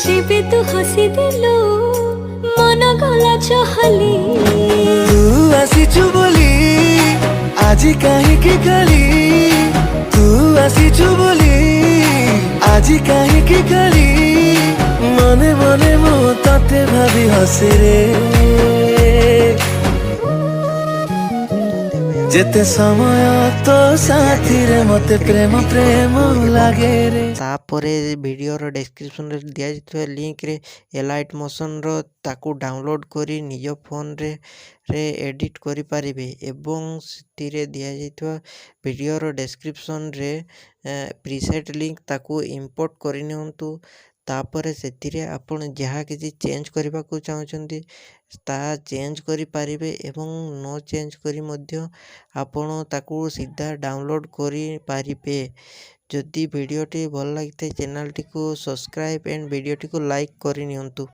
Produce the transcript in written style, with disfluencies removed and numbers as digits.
जेबे तू हसी दिलु मन गला चहली तू आसीचु बोली आजी काहींकी खाली तू आसीचु बोली आजी काहींकी खाली मने मने मो तते भाबी हसे रे जेते समय तो साथी रे मते प्रेम प्रेम लागे रे। तापरे वीडियोर डिस्क्रिप्शन रे दिया जाइଥିବା लिंक रे एलाइट मोशन रो ताकू डाउनलोड करी निज फोन रे एडिट करि पारिबे एवं सितिरे दिया जाइଥିବା वीडियोर डिस्क्रिप्शन रे प्रीसेट लिंक ताकू इंपोर्ट करि नियंतु। तापरे सेतिरे आपण जहाँ किसी चेंज करबा को चाहउछंती ता चेंज करि पारिबे एवं नो चेंज करी मध्य आपण ताकू सीधा डाउनलोड करि पारिबे। जदि वीडियोटी भल लगी चैनल टी को सब्सक्राइब एंड वीडियोटी को लाइक करि नियंतु।